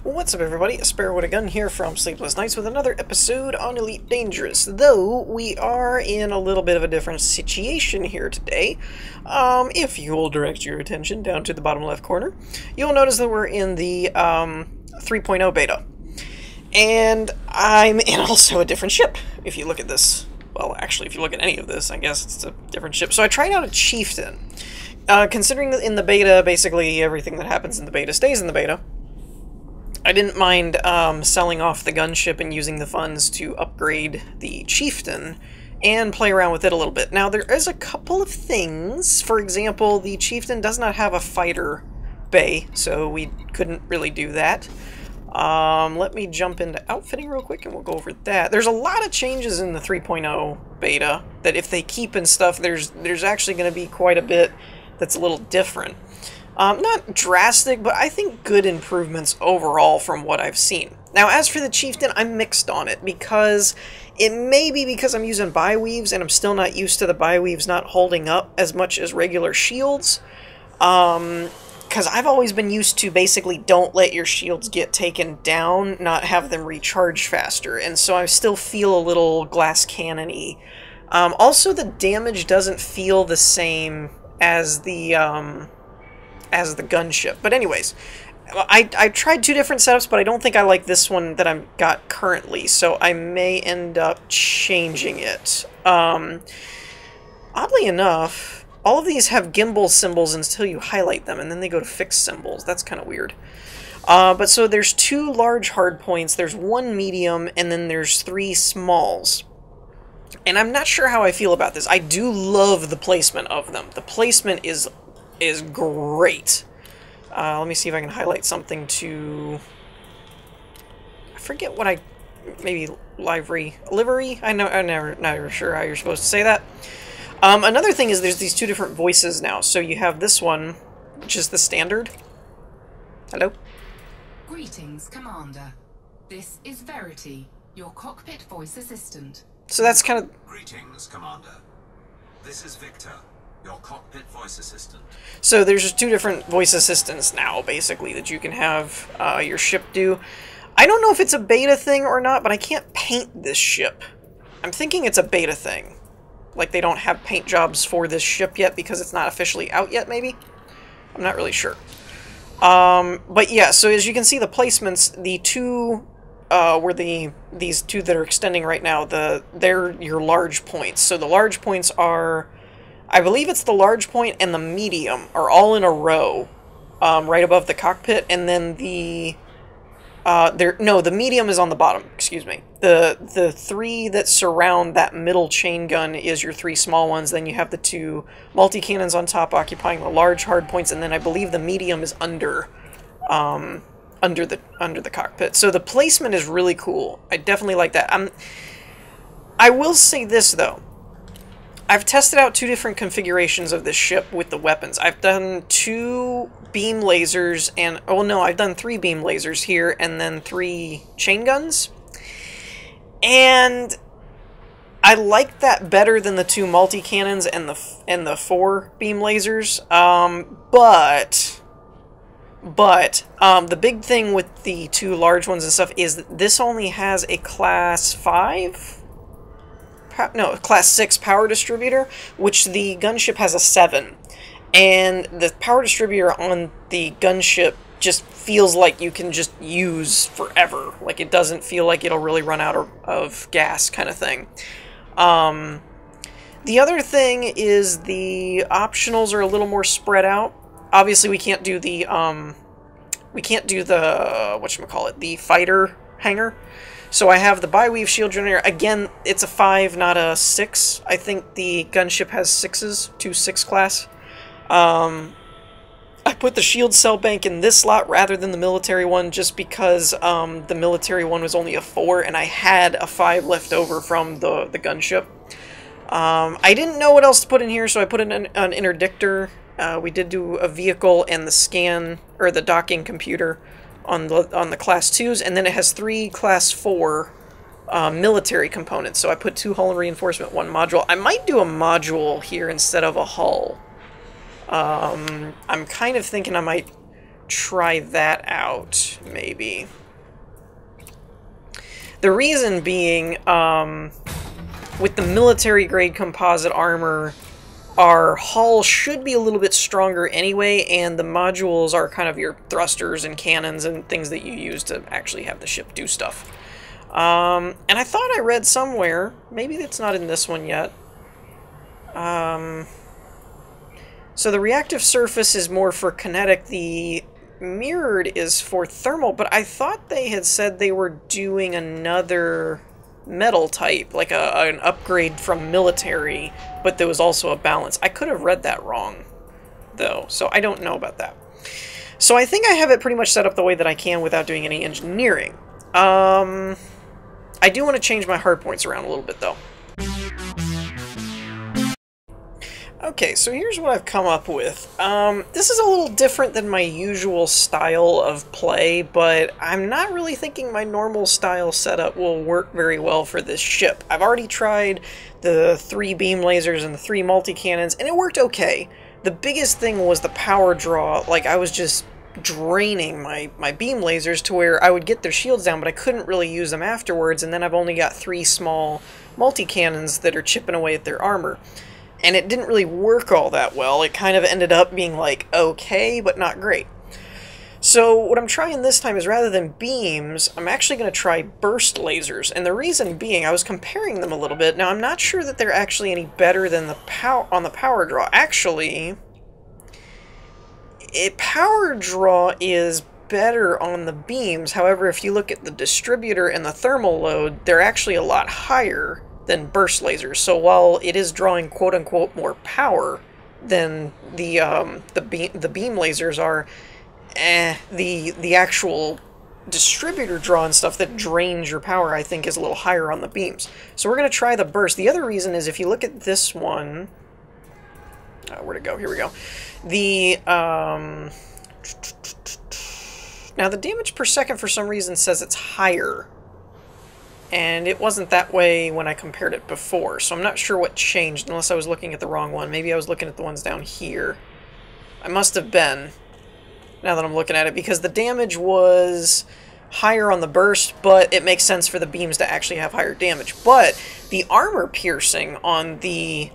What's up, everybody? A Sparrow with a Gun here from Sleepless Nights with another episode on Elite Dangerous, though we are in a little bit of a different situation here today. If you'll direct your attention down to the bottom left corner, you'll notice that we're in the 3.0 beta. And I'm in also a different ship, if you look at this. Well, actually, if you look at any of this, I guess it's a different ship. So I tried out a Chieftain. Considering that in the beta, basically everything that happens in the beta stays in the beta, I didn't mind selling off the gunship and using the funds to upgrade the Chieftain and play around with it a little bit. Now, there is a couple of things. For example, the Chieftain does not have a fighter bay, so we couldn't really do that. Let me jump into outfitting real quick and we'll go over that. There's a lot of changes in the 3.0 beta that if they keep and stuff, there's actually going to be quite a bit that's a little different. Not drastic, but I think good improvements overall from what I've seen. Now, as for the Chieftain, I'm mixed on it, because it may be because I'm using bi-weaves, and I'm still not used to the bi-weaves not holding up as much as regular shields. Because I've always been used to basically don't let your shields get taken down, not have them recharge faster, and so I still feel a little glass cannon-y. Also, the damage doesn't feel the same as the gunship. But anyways, I tried two different setups, but I don't think I like this one that I've got currently, so I may end up changing it. Oddly enough, all of these have gimbal symbols until you highlight them, and then they go to fixed symbols. That's kind of weird. But so there's two large hard points, there's one medium, and then there's three smalls. And I'm not sure how I feel about this. I do love the placement of them. The placement is great. Let me see if I can highlight something to... I forget what I... Maybe livery? I'm never sure how you're supposed to say that. Another thing is there's these two different voices now. So you have this one, which is the standard. Hello? Greetings, Commander. This is Verity, your cockpit voice assistant. So that's kind of... Greetings, Commander. This is Victor, your cockpit voice assistant. So there's just two different voice assistants now, basically, that you can have your ship do. I don't know if it's a beta thing or not, but I can't paint this ship. I'm thinking it's a beta thing. Like they don't have paint jobs for this ship yet because it's not officially out yet, maybe? I'm not really sure. But yeah, so as you can see, the placements, the two... these two that are extending right now, they're your large points. So the large points are... I believe it's the large point and the medium are all in a row, right above the cockpit, and then the the medium is on the bottom. Excuse me. The three that surround that middle chain gun is your three small ones. Then you have the two multi cannons on top occupying the large hard points, and then I believe the medium is under the cockpit. So the placement is really cool. I definitely like that. I will say this though. I've tested out two different configurations of this ship with the weapons. I've done two beam lasers and... Oh no, I've done three beam lasers here and then three chain guns. And I like that better than the two multi-cannons and the four beam lasers. But the big thing with the two large ones and stuff is that this only has a class 5... No, class 6 power distributor, which the gunship has a 7. And the power distributor on the gunship just feels like you can just use forever. Like, it doesn't feel like it'll really run out of gas kind of thing. The other thing is the optionals are a little more spread out. Obviously, we can't do the, whatchamacallit, the fighter hangar. So I have the bi-weave shield generator. Again, it's a 5, not a 6. I think the gunship has 6s, 2 6 class. I put the shield cell bank in this slot rather than the military one just because the military one was only a 4 and I had a 5 left over from the gunship. I didn't know what else to put in here, so I put in an interdictor. We did do a vehicle and the scan, or the docking computer on the class 2s, and then it has 3 class 4 military components. So I put 2 hull reinforcement, 1 module. I might do a module here instead of a hull. I'm kind of thinking I might try that out, maybe. The reason being, with the military-grade composite armor, our hull should be a little bit stronger anyway, and the modules are kind of your thrusters and cannons and things that you use to actually have the ship do stuff. And I thought I read somewhere, maybe it's not in this one yet, so the reactive surface is more for kinetic, the mirrored is for thermal, but I thought they had said they were doing another metal type, like an upgrade from military, but there was also a balance. I could have read that wrong, though, so I don't know about that. So I think I have it pretty much set up the way that I can without doing any engineering. I do want to change my hard points around a little bit, though. Okay, so here's what I've come up with. This is a little different than my usual style of play, but I'm not really thinking my normal style setup will work very well for this ship. I've already tried the 3 beam lasers and the 3 multi-cannons, and it worked okay. The biggest thing was the power draw. Like, I was just draining my beam lasers to where I would get their shields down, but I couldn't really use them afterwards, and then I've only got 3 small multi-cannons that are chipping away at their armor. And it didn't really work all that well. It kind of ended up being like, okay, but not great. So what I'm trying this time is, rather than beams, I'm actually going to try burst lasers. And the reason being, I was comparing them a little bit. Now, I'm not sure that they're actually any better than the power draw. Actually, power draw is better on the beams. However, if you look at the distributor and the thermal load, they're actually a lot higher than burst lasers. So while it is drawing quote-unquote more power than the beam lasers are, the actual distributor draw and stuff that drains your power, I think, is a little higher on the beams. So we're going to try the burst. The other reason is, if you look at this one, where'd it go? Here we go. Now the damage per second for some reason says it's higher, and it wasn't that way when I compared it before, so I'm not sure what changed, unless I was looking at the wrong one. Maybe I was looking at the ones down here. I must have been, now that I'm looking at it, because the damage was higher on the burst, but it makes sense for the beams to actually have higher damage. But the armor piercing on the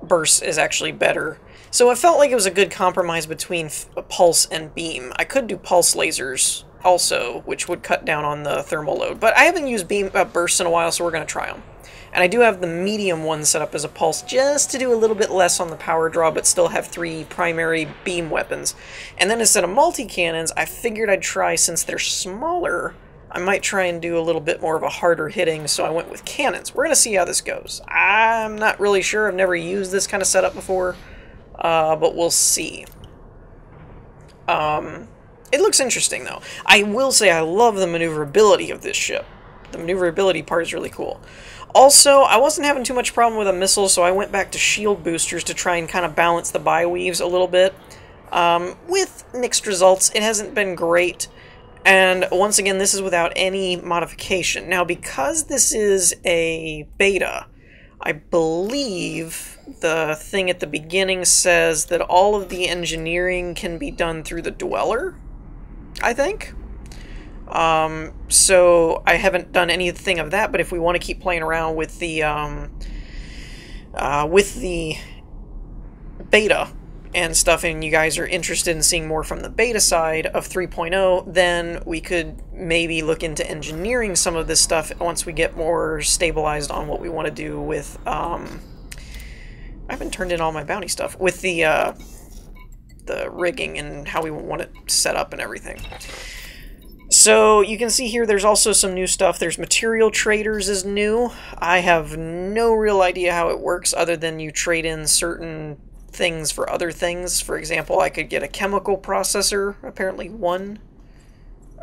burst is actually better. So it felt like it was a good compromise between pulse and beam. I could do pulse lasers also, which would cut down on the thermal load. But I haven't used bursts in a while, so we're going to try them. And I do have the medium one set up as a pulse, just to do a little bit less on the power draw, but still have 3 primary beam weapons. And then instead of multi-cannons, I figured I'd try, since they're smaller, I might try and do a little bit more of a harder hitting, so I went with cannons. We're going to see how this goes. I'm not really sure. I've never used this kind of setup before, but we'll see. It looks interesting, though. I will say I love the maneuverability of this ship. The maneuverability part is really cool. Also, I wasn't having too much problem with a missile, so I went back to shield boosters to try and kind of balance the bi-weaves a little bit. With mixed results. It hasn't been great. And once again, this is without any modification. Now, because this is a beta, I believe the thing at the beginning says that all of the engineering can be done through the Dweller, I think. So I haven't done anything of that, but if we want to keep playing around with the beta and stuff, and you guys are interested in seeing more from the beta side of 3.0, then we could maybe look into engineering some of this stuff once we get more stabilized on what we want to do with, I haven't turned in all my bounty stuff, with the rigging and how we want it set up and everything. So you can see here there's also some new stuff. There's material traders is new. I have no real idea how it works, other than you trade in certain things for other things. For example, I could get a chemical processor, apparently one.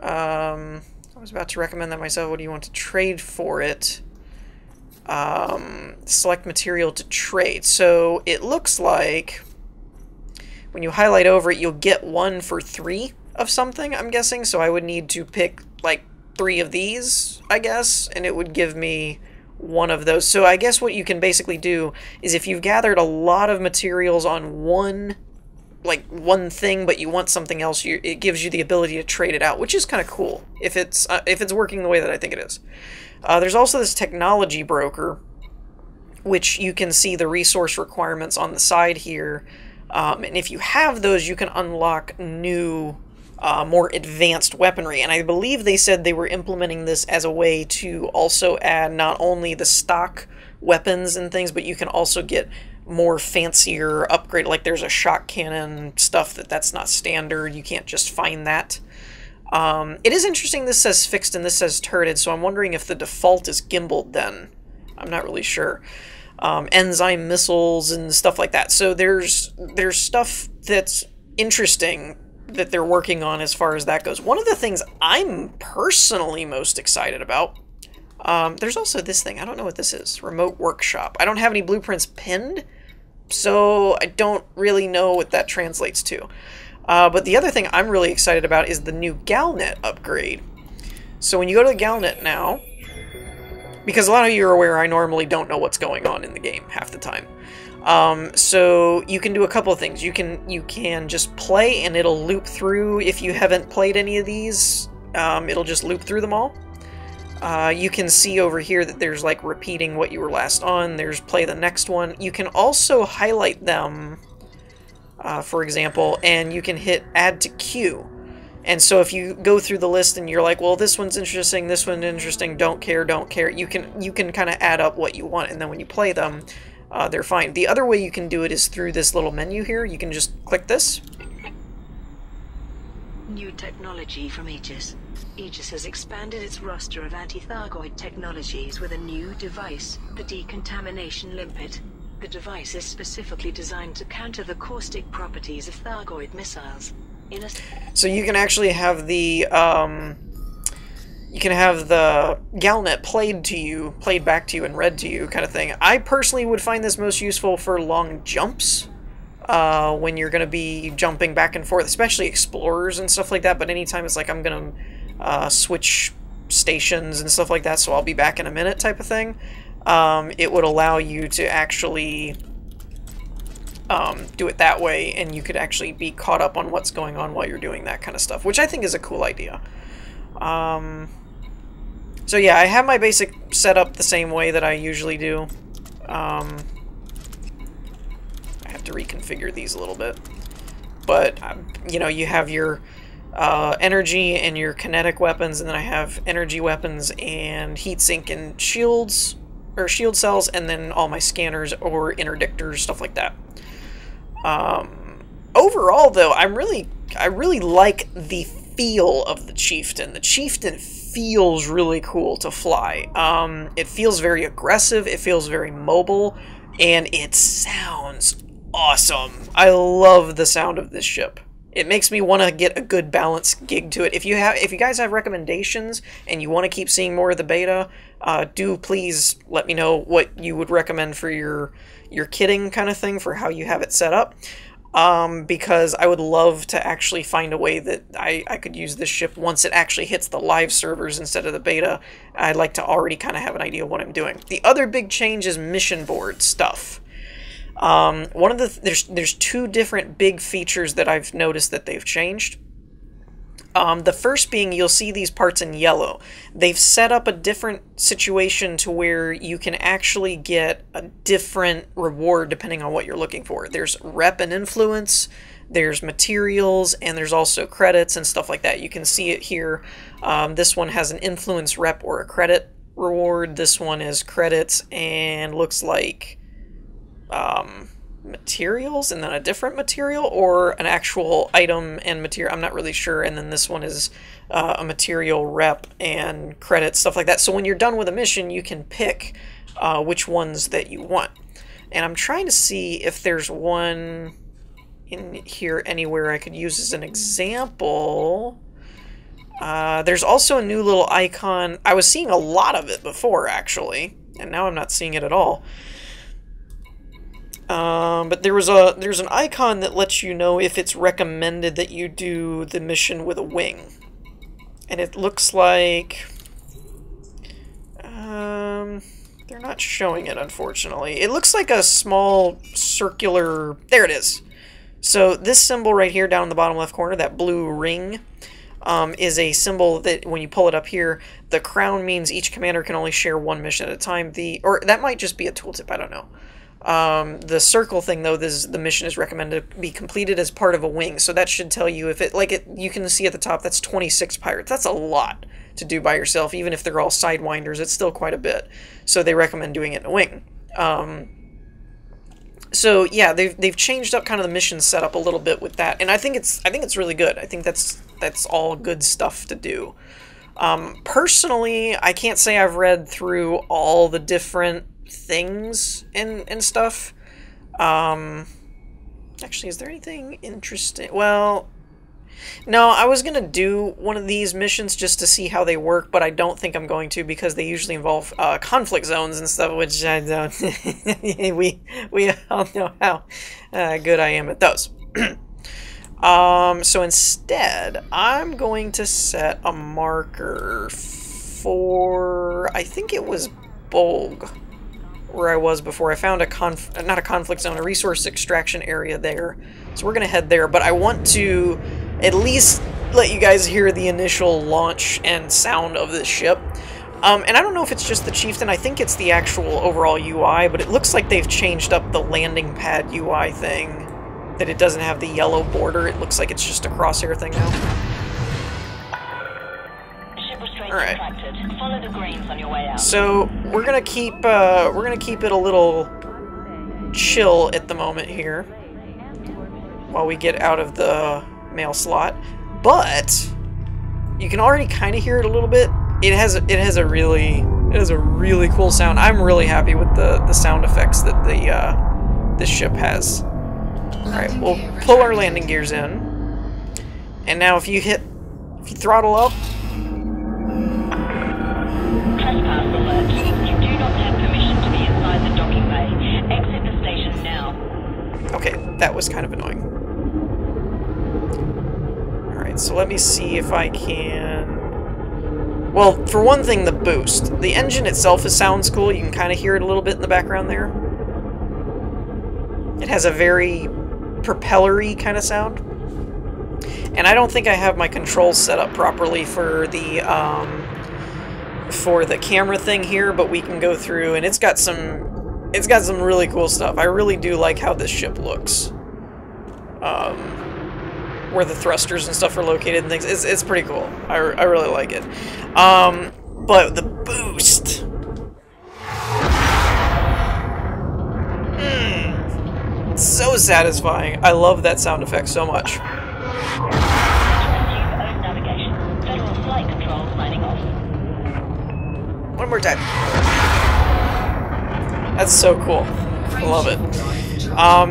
I was about to recommend that myself. What do you want to trade for it? Select material to trade. So it looks like when you highlight over it, you'll get 1 for 3 of something, I'm guessing. So I would need to pick like 3 of these, I guess, and it would give me 1 of those. So I guess what you can basically do is, if you've gathered a lot of materials on one like one thing, but you want something else, it gives you the ability to trade it out, which is kind of cool if it's working the way that I think it is. There's also this technology broker, which you can see the resource requirements on the side here, and if you have those, you can unlock new, more advanced weaponry. And I believe they said they were implementing this as a way to also add not only the stock weapons and things, but you can also get more fancier upgrade, like there's a shock cannon stuff that's not standard. You can't just find that. It is interesting this says fixed and this says turreted, so I'm wondering if the default is gimbaled then. I'm not really sure. Enzyme missiles and stuff like that. So there's stuff that's interesting that they're working on as far as that goes. One of the things I'm personally most excited about, there's also this thing. I don't know what this is. Remote workshop. I don't have any blueprints pinned, so I don't really know what that translates to. But the other thing I'm really excited about is the new Galnet upgrade. So when you go to the Galnet now, because a lot of you are aware I normally don't know what's going on in the game half the time. So you can do a couple of things. You can just play and it'll loop through. If you haven't played any of these, it'll just loop through them all. You can see over here that there's like repeating what you were last on. There's play the next one. You can also highlight them, for example, and you can hit add to queue. And so if you go through the list and you're like, well, this one's interesting, this one's interesting, don't care, you can kind of add up what you want, and then when you play them, they're fine. The other way you can do it is through this little menu here. You can just click this. New technology from Aegis. Aegis has expanded its roster of anti-Thargoid technologies with a new device, the Decontamination Limpet. The device is specifically designed to counter the caustic properties of Thargoid missiles. So you can actually have the Galnet played back to you and read to you kind of thing. I personally would find this most useful for long jumps, when you're going to be jumping back and forth, especially explorers and stuff like that. But anytime it's like I'm going to switch stations and stuff like that, so I'll be back in a minute type of thing, it would allow you to actually do it that way, and you could actually be caught up on what's going on while you're doing that kind of stuff, which I think is a cool idea. So yeah, I have my basic setup the same way that I usually do. I have to reconfigure these a little bit, but you know, you have your energy and your kinetic weapons, and then I have energy weapons and heatsink and shields, or shield cells, and then all my scanners or interdictors, stuff like that. Overall, though, I really like the feel of the Chieftain. The Chieftain feels really cool to fly. It feels very aggressive, it feels very mobile, and it sounds awesome. I love the sound of this ship. It makes me want to get a good balanced gig to it. If you guys have recommendations and you want to keep seeing more of the beta, do please let me know what you would recommend for your kitting kind of thing, for how you have it set up. Because I would love to actually find a way that I could use this ship once it actually hits the live servers instead of the beta. I'd like to already kind of have an idea of what I'm doing. The other big change is mission board stuff. There's two different big features that I've noticed that they've changed. The first being, you'll see these parts in yellow. They've set up a different situation to where you can actually get a different reward depending on what you're looking for. There's rep and influence, there's materials, and there's also credits and stuff like that. You can see it here. This one has an influence, rep, or a credit reward. This one is credits and looks like materials, and then a different material, or an actual item and material. I'm not really sure. And then this one is a material, rep, and credit, stuff like that. So when you're done with a mission, you can pick which ones that you want. And I'm trying to see if there's one in here anywhere I could use as an example. There's also a new little icon. I was seeing a lot of it before, actually, and now I'm not seeing it at all. But there's an icon that lets you know if it's recommended that you do the mission with a wing. And it looks like they're not showing it, unfortunately. It looks like a small circular, there it is. So this symbol right here down in the bottom left corner, that blue ring, is a symbol that when you pull it up here, the crown means each commander can only share one mission at a time. Or that might just be a tooltip, I don't know. The circle thing, though, the mission is recommended to be completed as part of a wing, so that should tell you if you can see at the top, that's 26 pirates. That's a lot to do by yourself, even if they're all sidewinders, it's still quite a bit. So they recommend doing it in a wing. So yeah, they've changed up kind of the mission setup a little bit with that, and I think it's really good. I think that's all good stuff to do. Personally, I can't say I've read through all the different things and stuff. Actually, is there anything interesting? Well, no, I was gonna do one of these missions just to see how they work, but I don't think I'm going to because they usually involve conflict zones and stuff, which I don't. we all know how good I am at those. So instead, I'm going to set a marker for, I think it was Bolg, where I was before. I found not a conflict zone, a resource extraction area there. So we're going to head there, but I want to at least let you guys hear the initial launch and sound of this ship. And I don't know if it's just the Chieftain, I think it's the actual overall UI, but it looks like they've changed up the landing pad UI thing. That it doesn't have the yellow border, it looks like it's just a crosshair thing now. Alright. Follow the greens on your way out. So we're gonna keep it a little chill at the moment here while we get out of the mail slot. But you can already kind of hear it a little bit. It has a really cool sound. I'm really happy with the sound effects that this ship has. Alright, we'll pull our landing gears in. And now if you throttle up. Trespass alert. You do not have permission to be inside the docking bay. Exit the station now. Okay, that was kind of annoying. Alright, so let me see if I can... Well, for one thing, the boost. The engine itself sounds cool. You can kind of hear it a little bit in the background there. It has a very propeller-y kind of sound. And I don't think I have my controls set up properly for the camera thing here, but we can go through, and it's got some really cool stuff. I really do like how this ship looks. Where the thrusters and stuff are located and things. It's pretty cool. I really like it. But the boost. So satisfying. I love that sound effect so much. One more time. That's so cool. I love it.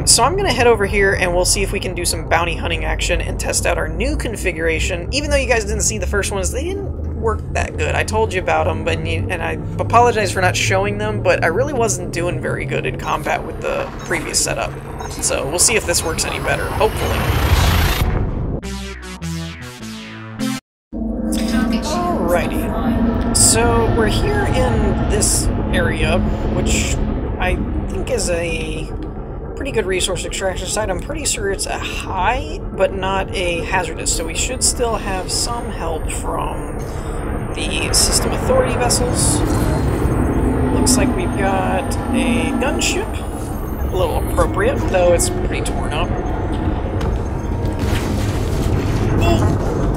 So I'm going to head over here and we'll see if we can do some bounty hunting action and test out our new configuration. Even though you guys didn't see the first ones, they didn't work that good. I told you about them, and I apologize for not showing them, but I really wasn't doing very good in combat with the previous setup. So we'll see if this works any better, hopefully. Alrighty. So we're here in this area, which I think is a pretty good resource extraction site. I'm pretty sure it's a high, but not a hazardous, so we should still have some help from the System Authority vessels. Looks like we've got a gunship. A little appropriate, though it's pretty torn up.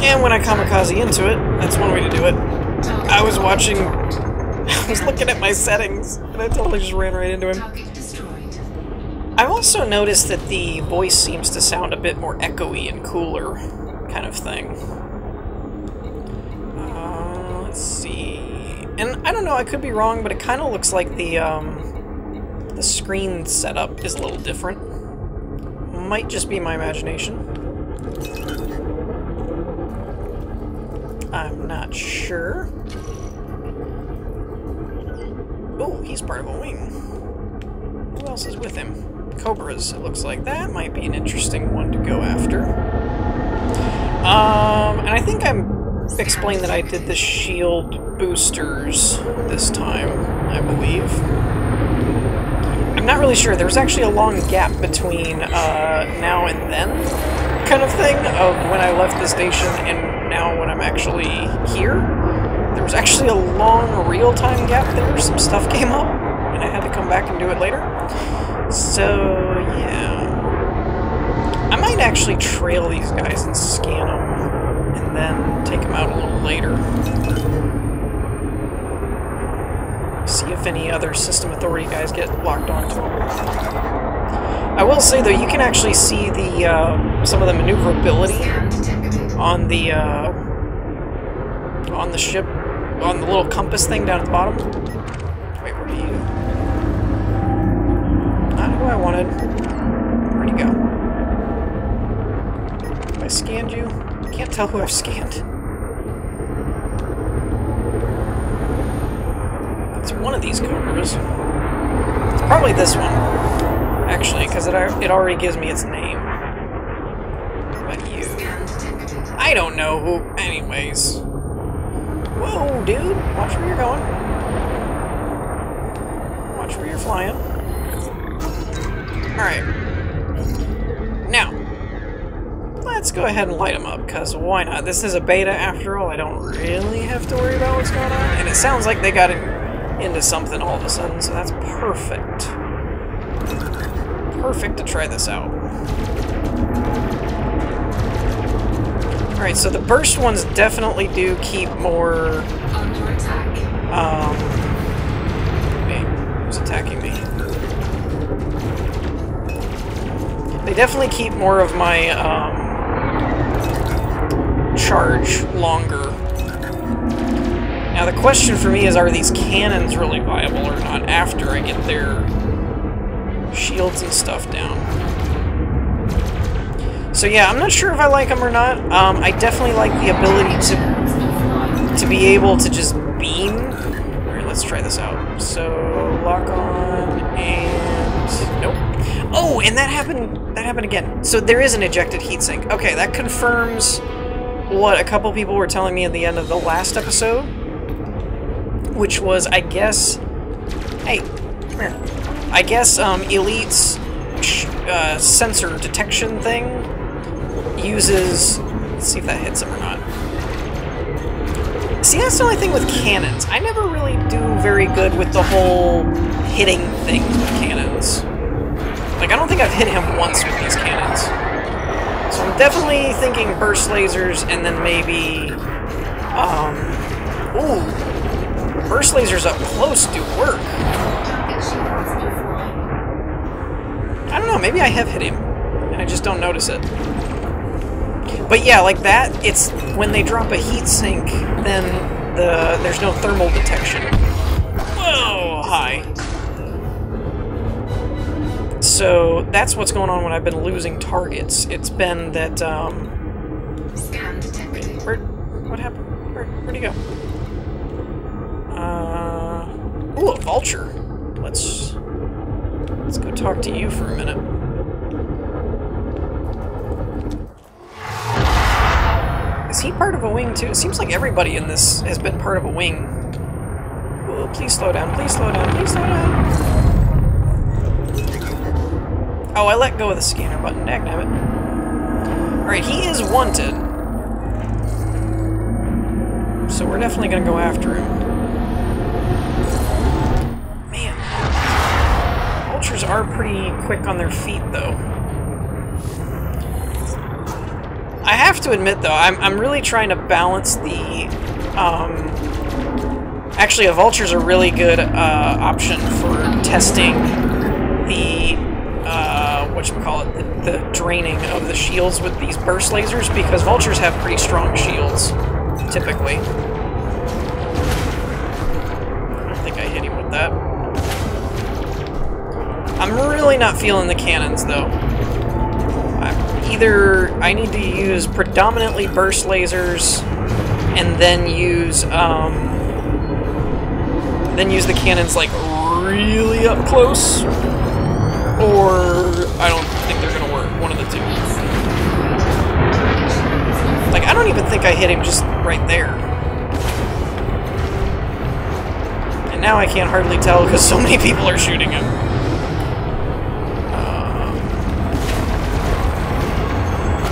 And when I kamikaze into it, that's one way to do it. I was looking at my settings, and I totally just ran right into him. I've also noticed that the voice seems to sound a bit more echoey and cooler, kind of thing. Let's see... And I don't know, I could be wrong, but it kind of looks like the screen setup is a little different. Might just be my imagination. I'm not sure. Oh, he's part of a wing. Who else is with him? Cobras, it looks like. That might be an interesting one to go after. And I think I'm explained that I did the shield boosters this time, I believe. I'm not really sure. There was actually a long gap between now and then kind of thing of when I left the station and now when I'm actually here. There was actually a long real-time gap there. Some stuff came up and I had to come back and do it later. So, yeah. I might actually trail these guys and scan them and then take them out a little later. See if any other System Authority guys get locked onto them. I will say though, you can actually see the some of the maneuverability on the ship, on the little compass thing down at the bottom. Wait, where are you? Not who I wanted. Where'd you go? Have I scanned you? I can't tell who I've scanned. It's one of these Cobras. It's probably this one, actually, because it already gives me its name. But you... I don't know who... Anyways. Whoa, dude! Watch where you're going. Watch where you're flying. Alright. Now, let's go ahead and light them up, because why not? This is a beta after all. I don't really have to worry about what's going on. And it sounds like they got into something all of a sudden, so that's perfect. Perfect to try this out. Alright, so the burst ones definitely do keep more... Under attack. Wait, who's attacking me? They definitely keep more of my, charge longer. Now the question for me is, are these cannons really viable or not after I get their shields and stuff down? So yeah, I'm not sure if I like them or not. I definitely like the ability to be able to just beam. Alright, let's try this out. So, lock on, and... nope. Oh, and that happened again. So there is an ejected heatsink. Okay, that confirms what a couple people were telling me at the end of the last episode, which was, I guess... Hey, come here. I guess, Elite's sensor detection thing uses... Let's see if that hits him or not. See, that's the only thing with cannons. I never really do very good with the whole hitting things with cannons. Like, I don't think I've hit him once with these cannons. So I'm definitely thinking burst lasers and then maybe... ooh! Burst lasers up close do work. I don't know, maybe I have hit him, and I just don't notice it. But yeah, like that, it's when they drop a heat sink, then there's no thermal detection. Whoa, hi. So that's what's going on when I've been losing targets. It's been that, Scan detected. what happened? Where'd he go? Ooh, a vulture. Let's go talk to you for a minute. Is he part of a wing too? It seems like everybody in this has been part of a wing. Ooh, please slow down, please slow down, please slow down. Oh, I let go of the scanner button, dagnabbit. Alright, he is wanted. So we're definitely gonna go after him. Man. Vultures are pretty quick on their feet, though. I have to admit, though, I'm really trying to balance the, actually, a vulture's a really good, option for testing the, whatchamacallit, the draining of the shields with these burst lasers, because vultures have pretty strong shields, typically. I don't think I hit him with that. I'm really not feeling the cannons, though. Either I need to use predominantly burst lasers and then use the cannons like really up close, or I don't think they're gonna work. One of the two. Like, I don't even think I hit him just right there. And now I can't hardly tell because so many people are shooting him.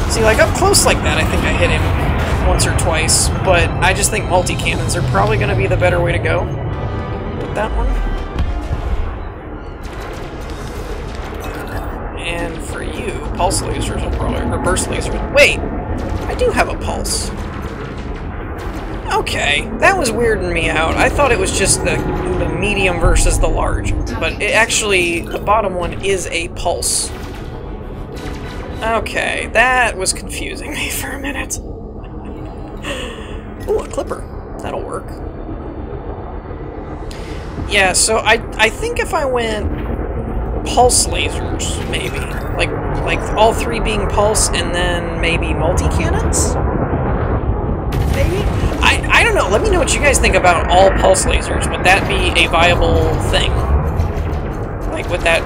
See, like, up close like that, I think I hit him once or twice, but I just think multi-cannons are probably going to be the better way to go with that one. And for you, pulse lasers will probably, or burst lasers. Wait, I do have a pulse. Okay, that was weirding me out. I thought it was just the medium versus the large, but it actually, the bottom one is a pulse. Okay, that was confusing me for a minute. Ooh, a clipper. That'll work. Yeah, so I think if I went pulse lasers, maybe. Like all three being pulse and then maybe multi-cannons? Maybe? I don't know. Let me know what you guys think about all pulse lasers. Would that be a viable thing? Like, would that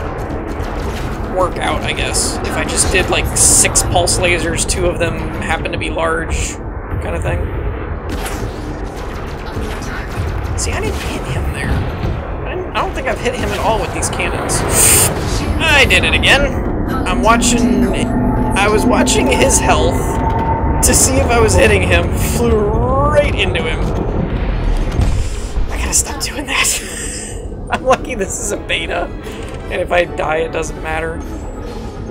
work out, I guess? If I just did, like, 6 pulse lasers, 2 of them happen to be large, kind of thing? See, I didn't hit him there. I don't think I've hit him at all with these cannons. I did it again. I was watching his health to see if I was hitting him. Flew right into him. I gotta stop doing that. I'm lucky this is a beta, and if I die, it doesn't matter.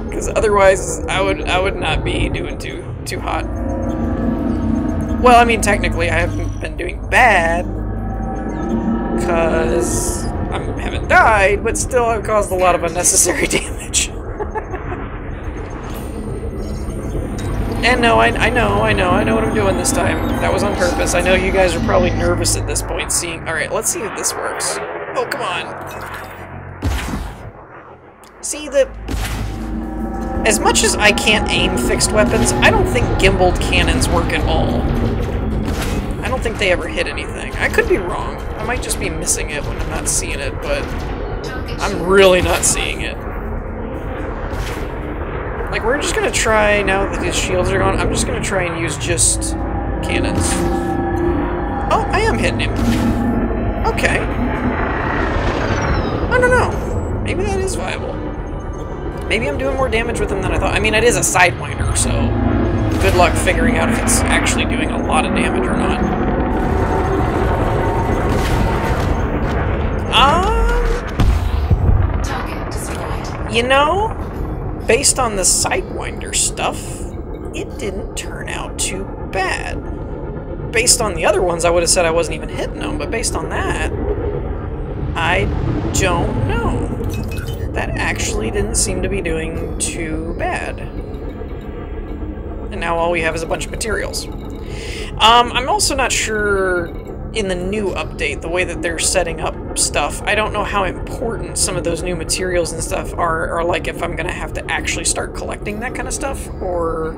Because otherwise, I would not be doing too hot. Well, I mean, technically, I haven't been doing bad, because I haven't died, but still, I've caused a lot of unnecessary damage. And no, I know what I'm doing this time. That was on purpose. I know you guys are probably nervous at this point, seeing... Alright, let's see if this works. Oh, come on. See, as much as I can't aim fixed weapons, I don't think gimbaled cannons work at all. I don't think they ever hit anything. I could be wrong. I might just be missing it when I'm not seeing it, but I'm really not seeing it. Like, we're just gonna try, now that his shields are gone, I'm just gonna try and use just cannons. Oh, I am hitting him. Okay. I don't know. Maybe that is viable. Maybe I'm doing more damage with him than I thought. I mean, it is a Sidewinder, so good luck figuring out if it's actually doing a lot of damage or not. You know, based on the Sidewinder stuff, it didn't turn out too bad. Based on the other ones, I would have said I wasn't even hitting them, but based on that, I don't know. That actually didn't seem to be doing too bad. And now all we have is a bunch of materials. I'm also not sure in the new update, the way that they're setting up stuff, I don't know how important some of those new materials and stuff are like if I'm gonna have to actually start collecting that kind of stuff, or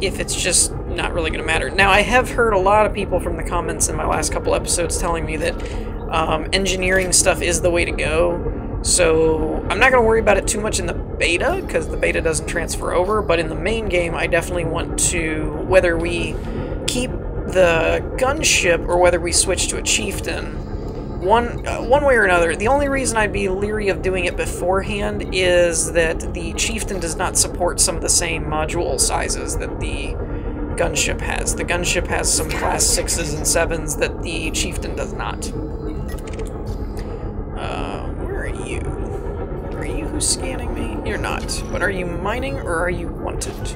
if it's just not really gonna matter. Now, I have heard a lot of people from the comments in my last couple episodes telling me that engineering stuff is the way to go, so I'm not gonna worry about it too much in the beta, because the beta doesn't transfer over, but in the main game, I definitely want to, whether we keep the gunship or whether we switch to a Chieftain, one way or another. The only reason I'd be leery of doing it beforehand is that the Chieftain does not support some of the same module sizes that the gunship has. The gunship has some class 6s and 7s that the Chieftain does not. Where are you? Are you who's scanning me? You're not. But are you mining or are you wanted?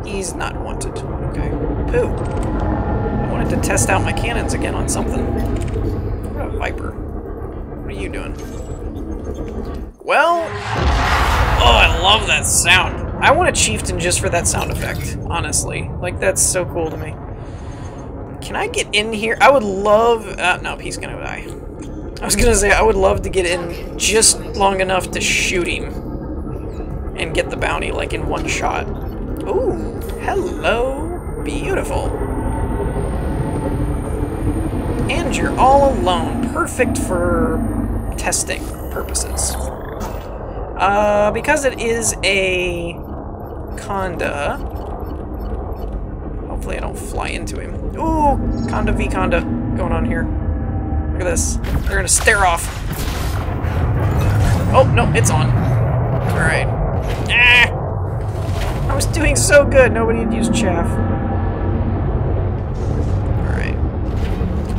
He's not wanted. Okay. Pooh. I wanted to test out my cannons again on something. What a Viper. What are you doing? Well... Oh, I love that sound. I want a Chieftain just for that sound effect, honestly. Like, that's so cool to me. Can I get in here? I would love... no, he's gonna die. I was gonna say, I would love to get in just long enough to shoot him and get the bounty, like, in one shot. Ooh, hello. Beautiful. And you're all alone. Perfect for testing purposes. Because it is a Conda, hopefully I don't fly into him. Ooh, Conda v Conda going on here. Look at this. They're gonna stare off. Oh, no, it's on. Alright. Ah! I was doing so good. Nobody had used chaff. Alright.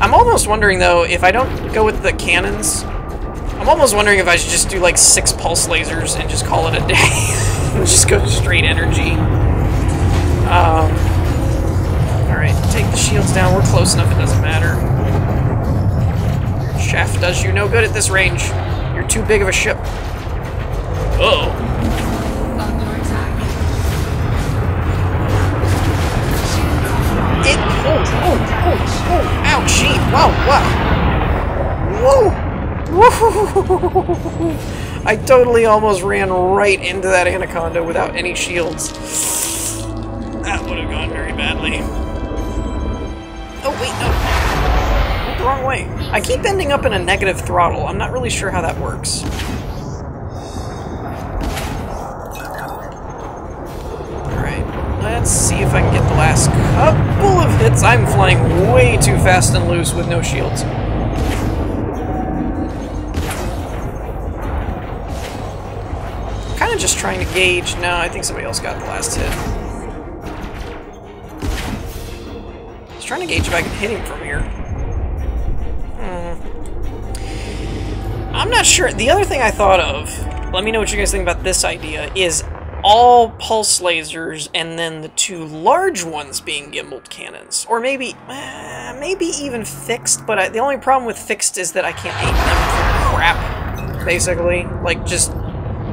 I'm almost wondering, though, if I don't go with the cannons, I'm almost wondering if I should just do, like, 6 pulse lasers and just call it a day. And just go straight energy. Alright, take the shields down. We're close enough, it doesn't matter. Chaff does you no good at this range. You're too big of a ship. Uh-oh. Under attack. Ouchie! Wow, wow. Whoa! I totally almost ran right into that anaconda without any shields. That would have gone very badly. Oh, wait, no. Went the wrong way. I keep ending up in a negative throttle. I'm not really sure how that works. Alright, let's see if I can get the last couple of hits. I'm flying way too fast and loose with no shields. Kind of just trying to gauge. No, I think somebody else got the last hit. Just trying to gauge if I can hit him from here. I'm not sure. The other thing I thought of, let me know what you guys think about this idea, is all pulse lasers and then the 2 large ones being gimbaled cannons. Or maybe even fixed, but the only problem with fixed is that I can't aim them for crap, basically. Like, just...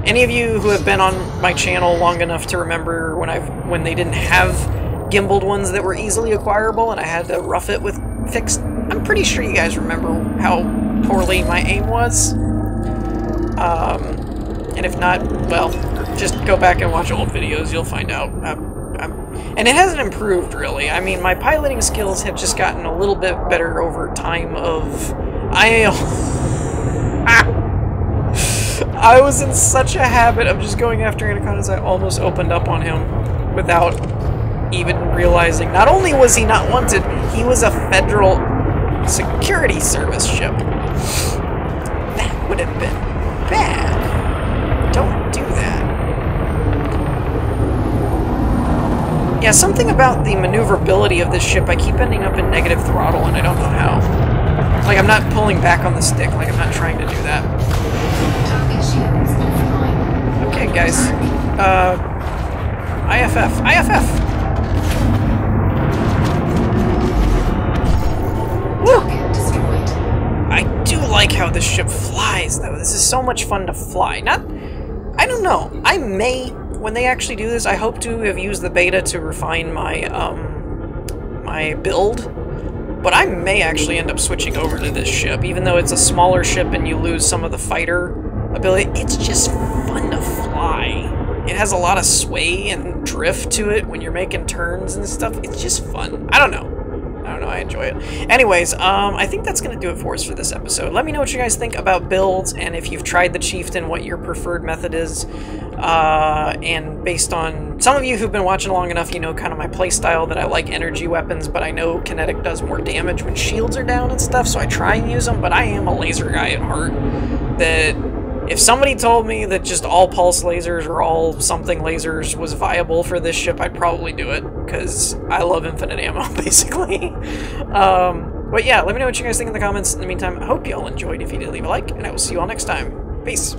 Any of you who have been on my channel long enough to remember when they didn't have gimbaled ones that were easily acquirable and I had to rough it with fixed, I'm pretty sure you guys remember how poorly my aim was. And if not, well, just go back and watch old videos, you'll find out. And it hasn't improved, really. I mean, my piloting skills have just gotten a little bit better over time of... I was in such a habit of just going after anacondas, I almost opened up on him without even realizing. Not only was he not wanted, he was a federal security service ship. That would have been bad. Don't do that. Yeah, something about the maneuverability of this ship, I keep ending up in negative throttle and I don't know how. Like, I'm not pulling back on the stick, like I'm not trying to do that. Okay, guys. IFF. IFF! Woo! I do like how this ship flies, though. This is so much fun to fly. I don't know. I may, when they actually do this, I hope to have used the beta to refine my, my build. But I may actually end up switching over to this ship, even though it's a smaller ship and you lose some of the fighter ability. It's just fun to fly. It has a lot of sway and drift to it when you're making turns and stuff. It's just fun. I don't know. I enjoy it. Anyways, I think that's going to do it for us for this episode. Let me know what you guys think about builds, and if you've tried the Chieftain, what your preferred method is. And based on some of you who've been watching long enough, you know kind of my playstyle, that I like energy weapons, but I know kinetic does more damage when shields are down and stuff, so I try and use them, but I am a laser guy at heart. That if somebody told me that just all pulse lasers or all something lasers was viable for this ship, I'd probably do it, because I love infinite ammo, basically. But yeah, let me know what you guys think in the comments. In the meantime, I hope you all enjoyed. If you did, leave a like, and I will see you all next time. Peace.